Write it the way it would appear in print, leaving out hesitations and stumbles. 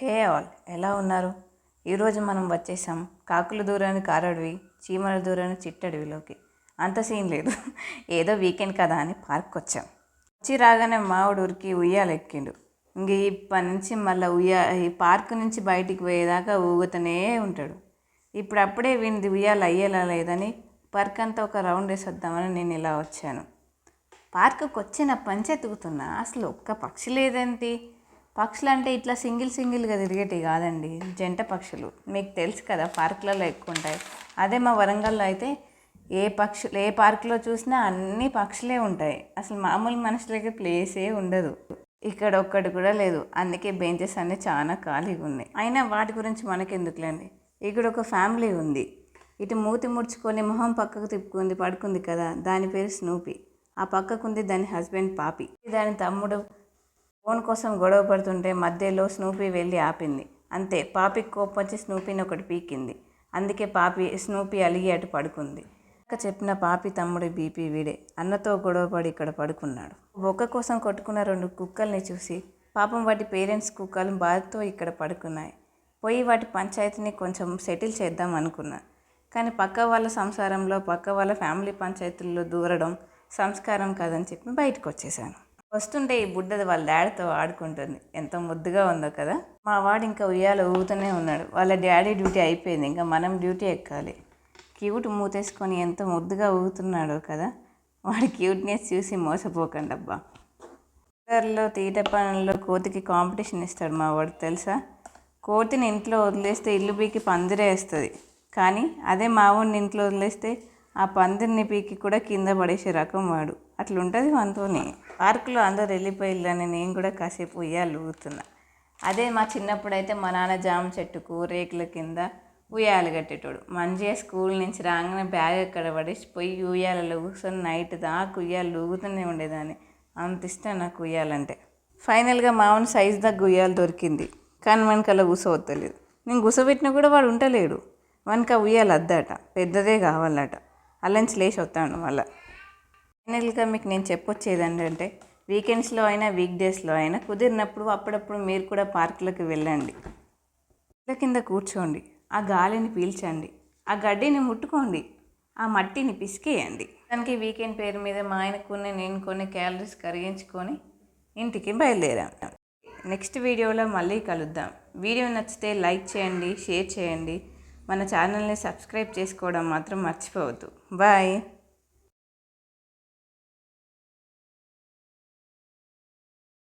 Hey all, ఎలా ఉన్నారు? ఈరోజు మనం వచ్చేసాం కాకుల దూరాన్ని కారడవి, చీమల దూరాన్ని చిట్టడవిలోకి. అంత సీన్ లేదు, ఏదో వీకెండ్ కదా అని పార్క్ వచ్చాం. వచ్చి రాగానే మావాడు ఉరికి ఉయ్యాలు ఎక్కిండు. ఇంక ఇప్పటి నుంచి మళ్ళీ ఈ పార్క్ నుంచి బయటికి పోయేదాకా ఊగుతూనే ఉంటాడు. అప్పుడే వీనిది ఉయ్యాలు అయ్యేలా లేదని పార్క్ అంతా ఒక రౌండ్ వేసి వద్దామని నేను ఇలా వచ్చాను. పార్కుకి వచ్చిన పంచెతుకుతున్నా, అసలు ఒక్క పక్షి లేదేంటి? పక్షులు అంటే ఇట్లా సింగిల్గా తిరిగేటివి కాదండి, జంట పక్షులు. మీకు తెలుసు కదా, పార్కులలో ఎక్కువ ఉంటాయి. అదే మా వరంగల్లో అయితే ఏ పార్కులో చూసినా అన్ని పక్షులే ఉంటాయి. అసలు మామూలు మనుషులకి ప్లేసే ఉండదు. ఇక్కడ ఒక్కటి కూడా లేదు. అందుకే బెంచెస్ అన్నీ చాలా ఖాళీగా ఉన్నాయి. అయినా వాటి గురించి మనకెందుకులేండి. ఇక్కడ ఒక ఫ్యామిలీ ఉంది. ఇటు మూతి ముడుచుకొని మొహం పక్కకు తిప్పుకుంది పడుకుంది కదా, దాని పేరు స్నూపీ. ఆ పక్కకుంది దాని హస్బెండ్ పాపి. దాని తమ్ముడు ఫోన్ కోసం గొడవ పడుతుంటే మధ్యలో స్నూపీ వెళ్ళి ఆపింది. అంతే, పాపికి కోపం వచ్చి స్నూపీని ఒకటి పీకింది. అందుకే స్నూపీ అలిగి అటు పడుకుంది. చెప్పిన పాపి తమ్ముడి బీపీ వీడే. అన్నతో గొడవపడి ఇక్కడ పడుకున్నాడు. బొక్క కోసం కొట్టుకున్న 2 కుక్కల్ని చూసి పాపం వాటి పేరెంట్స్ కుక్కలు బాధతో ఇక్కడ పడుకున్నాయి. పోయి వాటి పంచాయతీని కొంచెం సెటిల్ చేద్దాం అనుకున్నా. కానీ పక్క వాళ్ళ సంసారంలో, పక్క వాళ్ళ ఫ్యామిలీ పంచాయతీల్లో దూరడం సంస్కారం కాదని చెప్పి బయటకు వచ్చేసాను. వస్తుంటే ఈ బుడ్డది వాళ్ళ డాడీతో ఆడుకుంటుంది. ఎంత ముద్దుగా ఉందో కదా. మా వాడు ఇంకా ఉయ్యాల ఊగుతూనే ఉన్నాడు. వాళ్ళ డాడీ డ్యూటీ అయిపోయింది, ఇంకా మనం డ్యూటీ ఎక్కాలి. క్యూట్ మూతేసుకొని ఎంత ముద్దుగా ఊగుతున్నాడో కదా. వాడి క్యూట్నెస్ చూసి మోసపోకండి అబ్బా. తీట పనుల్లో కోతికి కాంపిటీషన్ ఇస్తాడు మా వాడు, తెలుసా? కోతిని ఇంట్లో వదిలేస్తే ఇల్లు పీకి పందిరేస్తుంది. కానీ అదే మా వాడిని ఇంట్లో వదిలేస్తే ఆ పందిరిని పీకి కూడా కింద పడేసే రకం వాడు. అట్లుంటుంది మనతోని. పార్కులో అందరు వెళ్ళిపోయిల్లని నేను కూడా కాసేపు ఉయ్యాలు ఊగుతున్నా. అదే మా చిన్నప్పుడైతే మా నాన్న జామ చెట్టుకు రేకుల కింద ఉయ్యాలు కట్టేటోడు. మంచిగా స్కూల్ నుంచి రాగానే బ్యాగ్ ఎక్కడ పడేసి పోయి ఉయ్యాలలో కూర్చొని నైట్ దాకా ఉయ్యాలు ఊగుతూనే ఉండేదాన్ని. అంత ఇష్టం నాకు ఉయ్యాలంటే. ఫైనల్గా మామూలు సైజు దగ్గర ఉయ్యాలు దొరికింది. కానీ మనకి అలా కూసవద్దలేదు. నేను కూసబెట్టినా కూడా వాడు ఉంటలేడు. మనకి ఆ ఉయ్యాలు అద్దట, పెద్దదే కావాలట. అల్లంచి లేచి వస్తాను మళ్ళీ. ఫైనల్గా మీకు నేను చెప్పొచ్చేది ఏంటంటే, వీకెండ్స్లో అయినా వీక్ డేస్లో అయినా కుదిరినప్పుడు అప్పుడప్పుడు మీరు కూడా పార్కులకు వెళ్ళండి. చెట్ల కింద కూర్చోండి, ఆ గాలిని పీల్చండి, ఆ గడ్డిని ముట్టుకోండి, ఆ మట్టిని పిసికేయండి. దానికి వీకెండ్ పేరు మీద మా ఆయన నేను కొన్ని క్యాలరీస్ కరిగించుకొని ఇంటికి బయలుదేరాను. నెక్స్ట్ వీడియోలో మళ్ళీ కలుద్దాం. వీడియో నచ్చితే లైక్ చేయండి, షేర్ చేయండి. మన ఛానల్ని సబ్స్క్రైబ్ చేసుకోవడం మాత్రం మర్చిపోవద్దు. బాయ్.